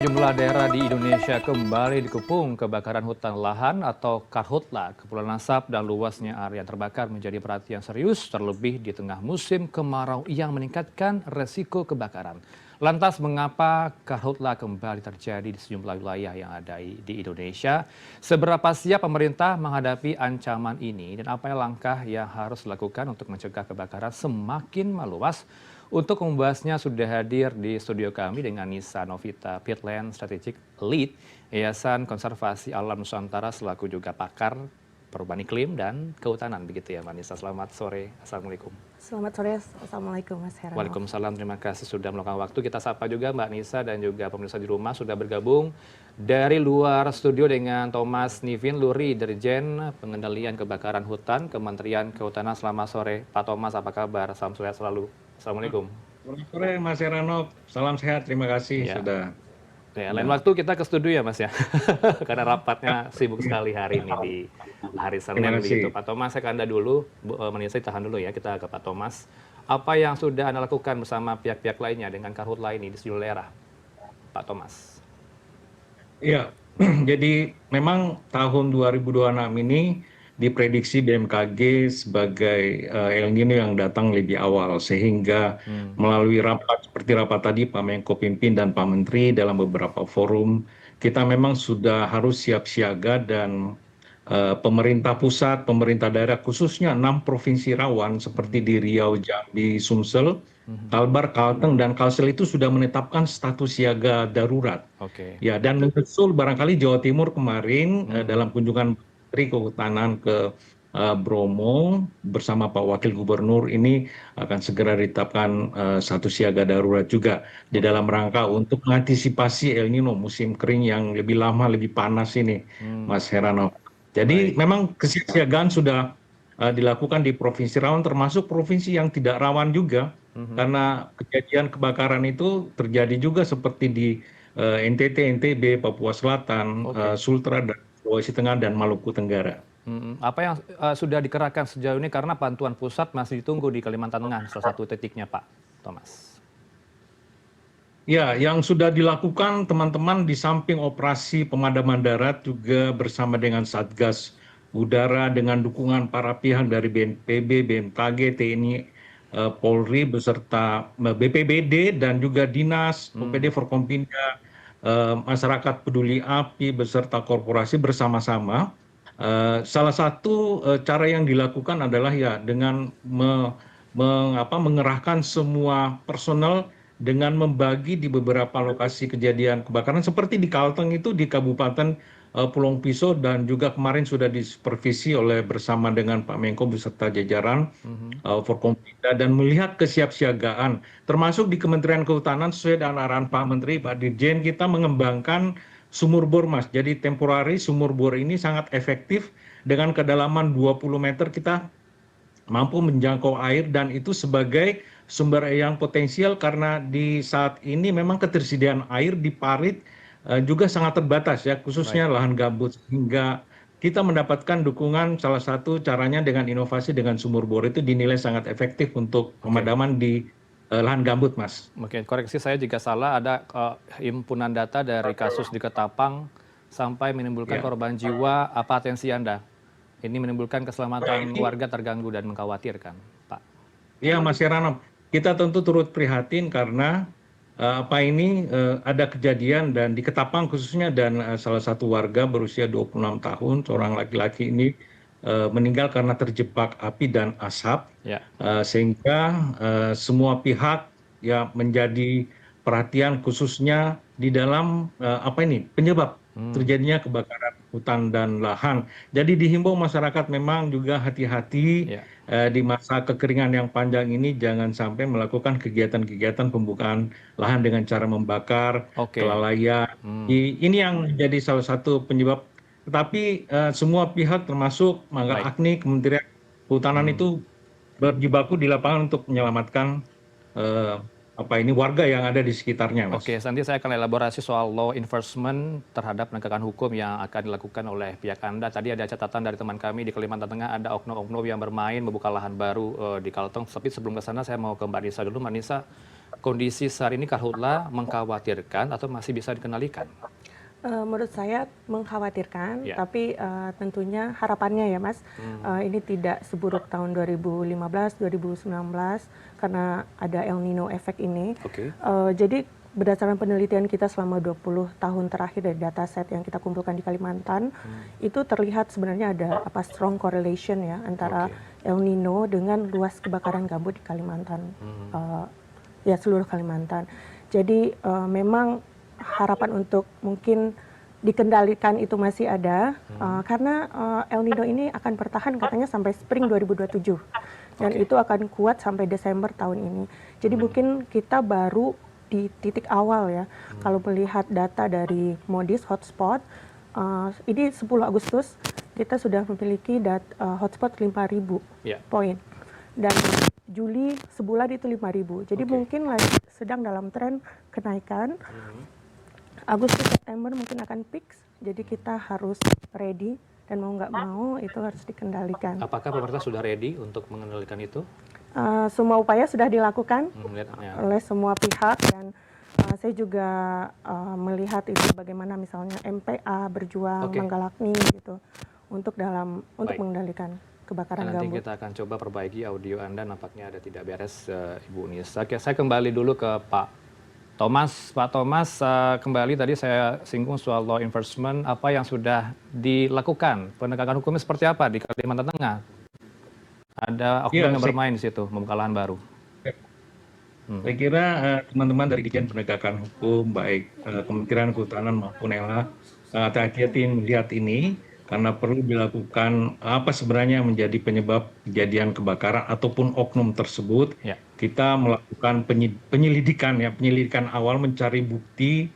Sejumlah daerah di Indonesia kembali dikepung kebakaran hutan lahan atau karhutla. Kepulan asap dan luasnya area terbakar menjadi perhatian serius terlebih di tengah musim kemarau yang meningkatkan resiko kebakaran. Lantas mengapa karhutla kembali terjadi di sejumlah wilayah yang ada di Indonesia? Seberapa siap pemerintah menghadapi ancaman ini dan apa langkah yang harus dilakukan untuk mencegah kebakaran semakin meluas? Untuk membahasnya sudah hadir di studio kami dengan Nisa Novita, Pitland Strategic Lead, Yayasan Konservasi Alam Nusantara selaku juga pakar perubahan iklim dan kehutanan. Begitu ya Mbak Nisa, selamat sore. Assalamualaikum. Selamat sore, Assalamualaikum Mas Heranov. Waalaikumsalam, terima kasih sudah meluangkan waktu. Kita sapa juga Mbak Nisa dan juga pemirsa di rumah sudah bergabung dari luar studio dengan Thomas Nivin Luri, Dirjen Pengendalian Kebakaran Hutan, Kementerian Kehutanan. Selamat sore Pak Thomas, apa kabar? Salam sehat selalu. Assalamualaikum. Selamat sore Mas Heranov, salam sehat, terima kasih Ya. sudah. Ya, lain waktu kita ke studio ya Mas ya, karena rapatnya sibuk sekali hari ini di hari Senin Terima begitu. kasih. Pak Thomas, saya ke Anda dulu, Menisa tahan dulu ya, kita ke Pak Thomas. Apa yang sudah Anda lakukan bersama pihak-pihak lainnya dengan karhutla ini di sejumlah daerah, Pak Thomas? Ya, jadi memang tahun 2026 ini diprediksi BMKG sebagai El Nino yang datang lebih awal, sehingga melalui rapat seperti rapat tadi Pak Menko pimpin dan Pak Menteri dalam beberapa forum, kita memang sudah harus siap siaga dan pemerintah pusat, pemerintah daerah, khususnya 6 provinsi rawan seperti di Riau, Jambi, Sumsel, Kalbar, Kalteng, dan Kalsel itu sudah menetapkan status siaga darurat. Oke. Ya, dan menyusul barangkali Jawa Timur kemarin dalam kunjungan Menteri Kehutanan ke Bromo bersama Pak Wakil Gubernur ini akan segera ditetapkan status siaga darurat juga di dalam rangka untuk mengantisipasi El Nino musim kering yang lebih lama, lebih panas ini, Mas Heranov. Jadi Baik. memang kesiapsiagaan sudah dilakukan di provinsi rawan, termasuk provinsi yang tidak rawan juga, karena kejadian kebakaran itu terjadi juga seperti di NTT, NTB, Papua Selatan, Oke. Sultra, dan Sulawesi Tengah, dan Maluku Tenggara. Apa yang sudah dikerahkan sejauh ini karena bantuan pusat masih ditunggu di Kalimantan Tengah, salah satu titiknya Pak Thomas? Ya, yang sudah dilakukan teman-teman di samping operasi pemadaman darat juga bersama dengan Satgas Udara dengan dukungan para pihak dari BNPB, BMKG, TNI, Polri beserta BPBD dan juga Dinas, OPD Forkompinda, masyarakat peduli api beserta korporasi bersama-sama. Salah satu cara yang dilakukan adalah ya dengan mengerahkan semua personel dengan membagi di beberapa lokasi kejadian kebakaran seperti di Kalteng itu di Kabupaten Pulau Pisau, dan juga kemarin sudah disupervisi oleh bersama dengan Pak Menko beserta jajaran Forkompinda, dan melihat kesiapsiagaan termasuk di Kementerian Kehutanan sesuai dengan arahan Pak Menteri, Pak Dirjen, kita mengembangkan sumur bor, Mas. Jadi temporari sumur bor ini sangat efektif dengan kedalaman 20 meter kita mampu menjangkau air, dan itu sebagai sumber air yang potensial karena di saat ini memang ketersediaan air di parit juga sangat terbatas ya, Baik. khususnya lahan gambut, sehingga kita mendapatkan dukungan. Salah satu caranya dengan inovasi dengan sumur bor itu dinilai sangat efektif untuk Oke. pemadaman di lahan gambut, Mas. Mungkin koreksi saya jika salah, ada himpunan data dari kasus di Ketapang sampai menimbulkan Ya. korban jiwa. Apa atensi Anda? Ini menimbulkan keselamatan warga terganggu dan mengkhawatirkan, Pak. Ya, Mas Heranov, kita tentu turut prihatin karena ada kejadian dan di Ketapang khususnya, dan salah satu warga berusia 26 tahun, seorang laki-laki ini meninggal karena terjebak api dan asap, Ya. sehingga semua pihak ya menjadi perhatian khususnya di dalam penyebab terjadinya kebakaran hutan dan lahan. Jadi dihimbau masyarakat memang juga hati-hati Ya. di masa kekeringan yang panjang ini, jangan sampai melakukan kegiatan-kegiatan pembukaan lahan dengan cara membakar, Oke. kelalaian. Ini yang menjadi salah satu penyebab. Tetapi semua pihak termasuk Manggar Baik. Agni, Kementerian Kehutanan itu berjibaku di lapangan untuk menyelamatkan warga yang ada di sekitarnya, Mas. Oke, nanti saya akan elaborasi soal law enforcement terhadap penegakan hukum yang akan dilakukan oleh pihak Anda. Tadi ada catatan dari teman kami di Kalimantan Tengah, ada oknum-oknum yang bermain membuka lahan baru di Kalteng. Tapi sebelum ke sana, saya mau ke Mbak Nisa dulu. Mbak Nisa, kondisi saat ini karhutla mengkhawatirkan atau masih bisa dikendalikan? Menurut saya mengkhawatirkan, Ya. tapi tentunya harapannya ya Mas, ini tidak seburuk tahun 2015, 2019 karena ada El Nino efek ini. Oke. Jadi berdasarkan penelitian kita selama 20 tahun terakhir dari dataset yang kita kumpulkan di Kalimantan, itu terlihat sebenarnya ada strong correlation ya antara El Nino dengan luas kebakaran gambut di Kalimantan, ya seluruh Kalimantan. Jadi memang harapan untuk mungkin dikendalikan itu masih ada, karena El Nino ini akan bertahan katanya sampai spring 2027 dan itu akan kuat sampai Desember tahun ini. Jadi mungkin kita baru di titik awal ya. Kalau melihat data dari Moody's hotspot, ini 10 Agustus kita sudah memiliki hotspot 5.000 poin dan Juli sebulan itu 5.000. Jadi mungkin lagi sedang dalam tren kenaikan. Agustus September mungkin akan peak, jadi kita harus ready dan mau nggak mau itu harus dikendalikan. Apakah pemerintah sudah ready untuk mengendalikan itu? Semua upaya sudah dilakukan oleh semua pihak dan saya juga melihat itu bagaimana misalnya MPA berjuang menggalakni gitu untuk mengendalikan kebakaran nanti gambut. kita akan coba perbaiki audio Anda, nampaknya ada tidak beres, Ibu Nisa. Oke, saya kembali dulu ke Pak Thomas. Pak Thomas, kembali tadi saya singgung soal law enforcement, apa yang sudah dilakukan? Penegakan hukumnya seperti apa di Kalimantan Tengah? Ada oknum yang bermain di situ, membuka lahan baru. Saya kira teman-teman dari Dijen Penegakan Hukum, baik Kementerian Kehutanan maupun LH, hati-hati melihat ini, karena perlu dilakukan apa sebenarnya yang menjadi penyebab kejadian kebakaran ataupun oknum tersebut. Kita melakukan penyelidikan awal, mencari bukti,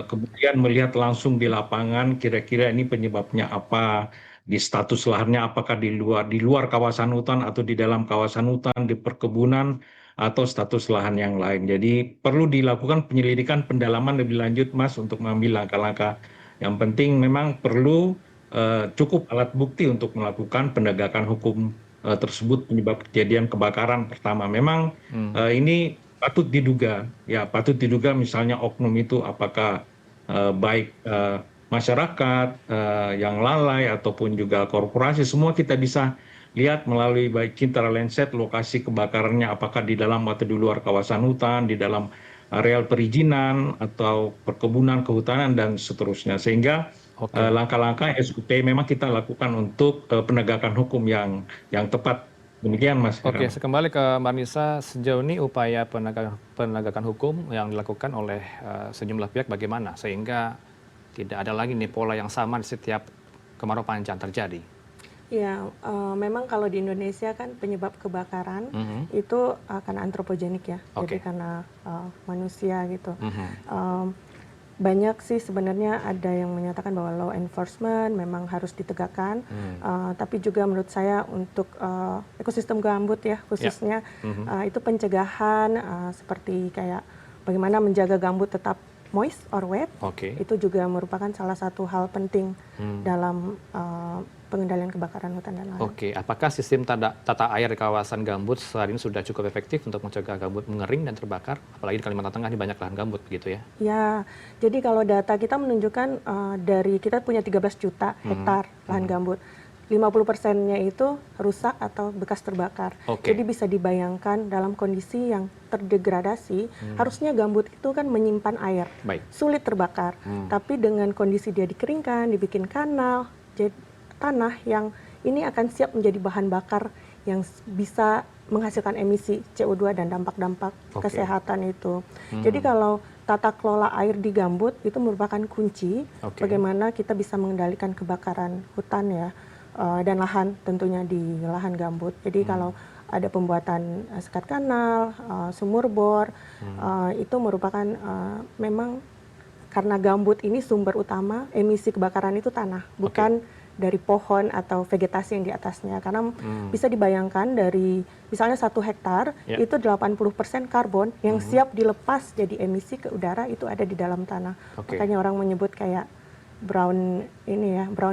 kemudian melihat langsung di lapangan kira-kira ini penyebabnya apa, di status lahannya apakah di luar kawasan hutan atau di dalam kawasan hutan, di perkebunan atau status lahan yang lain. Jadi perlu dilakukan penyelidikan pendalaman lebih lanjut, Mas, untuk mengambil langkah-langkah. Yang penting memang perlu cukup alat bukti untuk melakukan penegakan hukum tersebut penyebab kejadian kebakaran pertama. Memang ini patut diduga misalnya oknum itu apakah baik masyarakat yang lalai ataupun juga korporasi, semua kita bisa lihat melalui baik Citra Lenset lokasi kebakarannya apakah di dalam atau di luar kawasan hutan, di dalam areal perizinan atau perkebunan kehutanan dan seterusnya. Sehingga langkah-langkah SUP memang kita lakukan untuk penegakan hukum yang tepat. Demikian, Mas. Oke, saya kembali ke Mbak Nisa. Sejauh ini upaya penegakan hukum yang dilakukan oleh sejumlah pihak bagaimana sehingga tidak ada lagi nih pola yang sama di setiap kemarau panjang terjadi? Ya, memang kalau di Indonesia kan penyebab kebakaran itu karena antropogenik ya, jadi karena manusia gitu. Banyak sih sebenarnya ada yang menyatakan bahwa law enforcement memang harus ditegakkan, tapi juga menurut saya untuk ekosistem gambut ya khususnya itu pencegahan seperti kayak bagaimana menjaga gambut tetap moist or wet, itu juga merupakan salah satu hal penting dalam pengendalian kebakaran hutan dan lahan. Oke, apakah sistem tata air di kawasan gambut saat ini sudah cukup efektif untuk mencegah gambut mengering dan terbakar? Apalagi di Kalimantan Tengah ini banyak lahan gambut begitu ya? Ya, jadi kalau data kita menunjukkan dari kita punya 13 juta hektar lahan gambut, 50%-nya itu rusak atau bekas terbakar. Jadi bisa dibayangkan dalam kondisi yang terdegradasi, harusnya gambut itu kan menyimpan air, sulit terbakar. Tapi dengan kondisi dia dikeringkan, dibikin kanal, jadi tanah yang ini akan siap menjadi bahan bakar yang bisa menghasilkan emisi CO2 dan dampak-dampak kesehatan itu. Jadi kalau tata kelola air di gambut itu merupakan kunci bagaimana kita bisa mengendalikan kebakaran hutan ya dan lahan tentunya di lahan gambut. Jadi kalau ada pembuatan sekat kanal, sumur bor, itu merupakan memang karena gambut ini sumber utama emisi kebakaran itu tanah, bukan dari pohon atau vegetasi yang di atasnya. Karena bisa dibayangkan dari misalnya 1 hektar itu 80% karbon yang siap dilepas jadi emisi ke udara itu ada di dalam tanah. Makanya orang menyebut kayak brown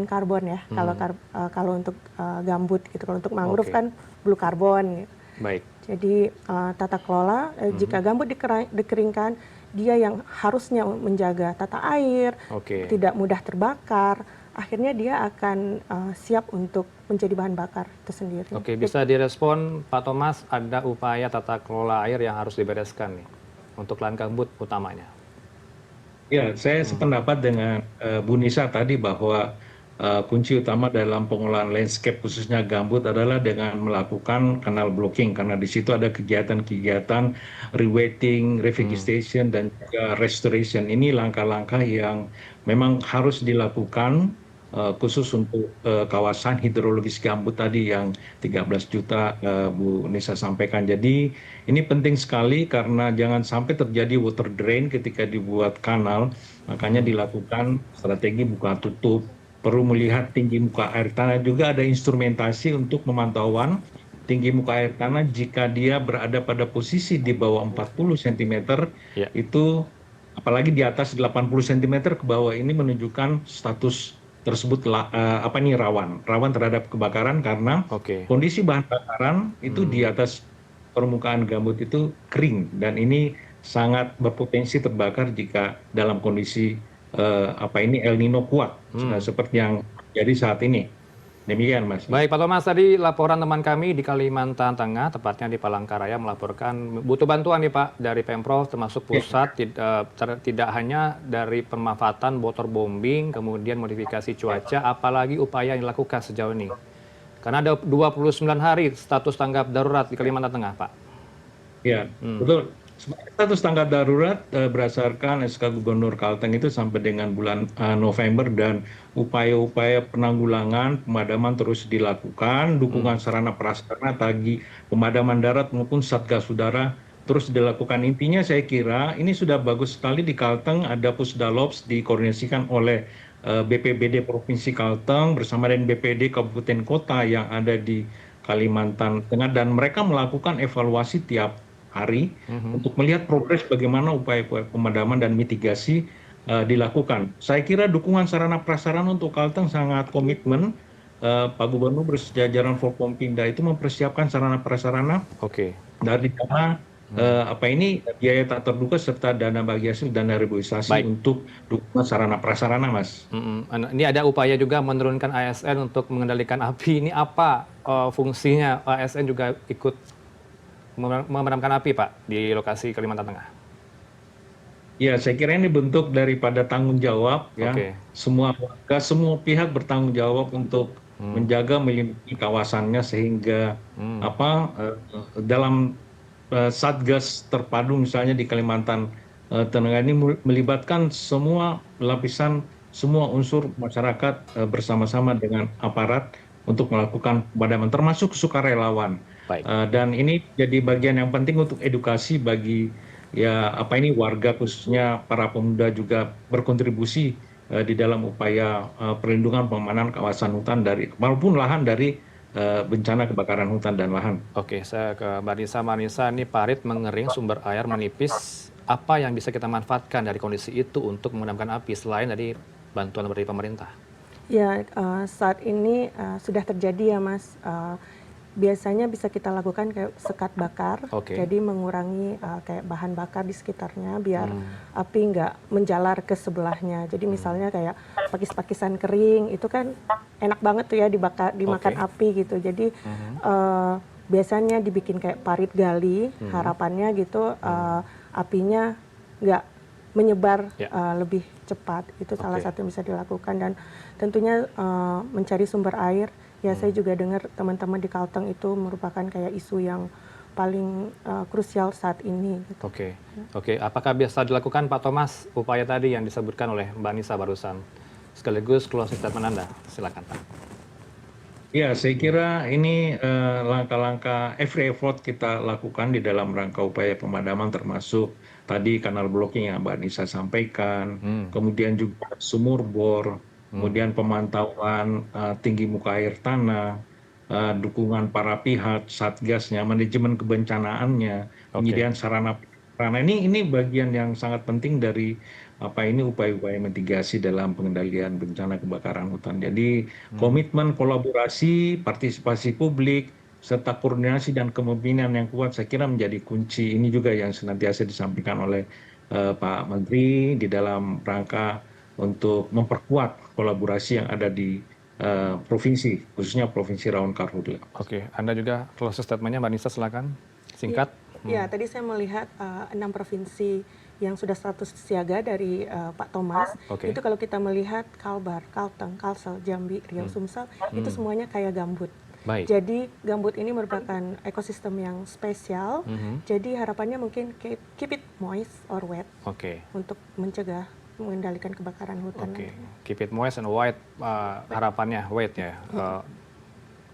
carbon ya. Kalau untuk gambut gitu. Kalau untuk mangrove kan blue carbon gitu. Baik. Jadi tata kelola jika gambut dikeringkan, dia yang harusnya menjaga tata air, tidak mudah terbakar, akhirnya dia akan siap untuk menjadi bahan bakar itu sendiri. Oke, bisa direspon Pak Thomas, ada upaya tata kelola air yang harus dibereskan nih untuk lahan gambut utamanya. Ya, saya sependapat dengan Bu Nisa tadi bahwa kunci utama dalam pengolahan landscape khususnya gambut adalah dengan melakukan kanal blocking, karena di situ ada kegiatan-kegiatan rewetting, revegetation, dan juga restoration. Ini langkah-langkah yang memang harus dilakukan khusus untuk kawasan hidrologis gambut tadi yang 13 juta Bu Nisa sampaikan. Jadi ini penting sekali karena jangan sampai terjadi water drain ketika dibuat kanal, makanya dilakukan strategi buka tutup. Perlu melihat tinggi muka air tanah, juga ada instrumentasi untuk pemantauan tinggi muka air tanah jika dia berada pada posisi di bawah 40 cm, itu apalagi di atas 80 cm ke bawah ini menunjukkan status tersebut rawan terhadap kebakaran karena kondisi bahan bakaran itu di atas permukaan gambut itu kering dan ini sangat berpotensi terbakar jika dalam kondisi El Nino kuat seperti yang jadi saat ini. Demikian, Mas. Baik, Pak Thomas, tadi laporan teman kami di Kalimantan Tengah, tepatnya di Palangkaraya, melaporkan butuh bantuan nih Pak dari Pemprov termasuk pusat, tidak hanya dari pemanfaatan waterbombing, kemudian modifikasi cuaca, apalagi upaya yang dilakukan sejauh ini. Karena ada 29 hari status tanggap darurat di Kalimantan Tengah, Pak. Ya, betul. Status tanggap darurat berdasarkan SK Gubernur Kalteng itu sampai dengan bulan November, dan upaya-upaya penanggulangan pemadaman terus dilakukan, dukungan sarana prasarana bagi pemadaman darat maupun satgas udara terus dilakukan. Intinya saya kira ini sudah bagus sekali di Kalteng, ada Pusdalops dikoordinasikan oleh BPBD Provinsi Kalteng bersama dengan BPD Kabupaten Kota yang ada di Kalimantan Tengah, dan mereka melakukan evaluasi tiap hari untuk melihat progres bagaimana upaya pemadaman dan mitigasi dilakukan. Saya kira dukungan sarana prasarana untuk Kalteng sangat komitmen. Pak Gubernur bersejajaran Forkompinda itu mempersiapkan sarana prasarana dari dana biaya tak terduga serta dana bagi hasil dana reboisasi untuk dukungan sarana prasarana, Mas. Ini ada upaya juga menurunkan ASN untuk mengendalikan api. Ini apa fungsinya ASN juga ikut memadamkan api, Pak, di lokasi Kalimantan Tengah? Ya, saya kira ini bentuk daripada tanggung jawab ya. Semua warga, semua pihak bertanggung jawab untuk menjaga melindungi kawasannya sehingga dalam satgas terpadu misalnya di Kalimantan Tengah ini melibatkan semua lapisan, semua unsur masyarakat bersama-sama dengan aparat untuk melakukan pemadaman termasuk sukarelawan. Dan ini jadi bagian yang penting untuk edukasi bagi warga, khususnya para pemuda juga berkontribusi di dalam upaya perlindungan pengamanan kawasan hutan maupun lahan dari bencana kebakaran hutan dan lahan. Oke, saya ke Mbak Nisa. Mbak Nisa, ini parit mengering, sumber air menipis. Apa yang bisa kita manfaatkan dari kondisi itu untuk memadamkan api selain dari bantuan dari pemerintah? Ya, saat ini sudah terjadi ya, Mas. Biasanya bisa kita lakukan kayak sekat bakar, jadi mengurangi kayak bahan bakar di sekitarnya biar api nggak menjalar ke sebelahnya. Jadi misalnya kayak pakis-pakisan kering itu kan enak banget tuh ya dimakan api gitu. Jadi biasanya dibikin kayak parit gali, harapannya gitu apinya nggak menyebar lebih cepat. Itu salah satu yang bisa dilakukan, dan tentunya mencari sumber air. Ya, saya juga dengar teman-teman di Kalteng itu merupakan kayak isu yang paling krusial saat ini. Gitu. Oke. Apakah bisa dilakukan, Pak Thomas, upaya tadi yang disebutkan oleh Mbak Nisa barusan? Sekaligus closing statement Anda, silakan, Pak. Ya, saya kira ini langkah-langkah every effort kita lakukan di dalam rangka upaya pemadaman, termasuk tadi kanal blocking yang Mbak Nisa sampaikan, kemudian juga sumur bor, kemudian pemantauan tinggi muka air tanah, dukungan para pihak, satgasnya, manajemen kebencanaannya, penyediaan sarana prasarana. Ini bagian yang sangat penting dari upaya-upaya mitigasi dalam pengendalian bencana kebakaran hutan. Jadi komitmen kolaborasi, partisipasi publik, serta koordinasi dan kepemimpinan yang kuat saya kira menjadi kunci. Ini juga yang senantiasa disampaikan oleh Pak Menteri di dalam rangka untuk memperkuat kolaborasi yang ada di provinsi, khususnya Provinsi Riau Karhutla. Oke, Anda juga closing statement-nya Mbak Nisa silakan, singkat. Ya, tadi saya melihat 6 provinsi yang sudah status siaga dari Pak Thomas. Itu kalau kita melihat Kalbar, Kalteng, Kalsel, Jambi, Riau, Sumsel, itu semuanya kaya gambut. Baik. Jadi gambut ini merupakan ekosistem yang spesial. Jadi harapannya mungkin keep it moist or wet untuk mencegah mengendalikan kebakaran hutan. Keep it moist and wet, harapannya wet ya,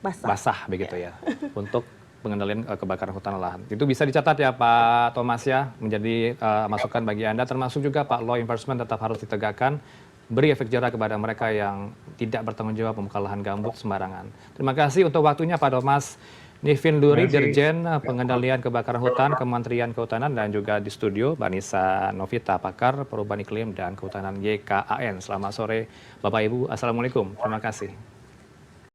basah begitu ya, untuk pengendalian kebakaran hutan dan lahan. Itu bisa dicatat ya Pak Thomas ya, menjadi masukan bagi Anda, termasuk juga Pak, law enforcement tetap harus ditegakkan, beri efek jerah kepada mereka yang tidak bertanggung jawab membuka lahan gambut sembarangan. Terima kasih untuk waktunya Pak Thomas Nivin Duri, Dirjen Pengendalian Kebakaran Hutan, Kementerian Kehutanan, dan juga di studio Mbak Nisa Novita, Pakar Perubahan Iklim dan Kehutanan YKAN. Selamat sore Bapak Ibu, Assalamualaikum, terima kasih.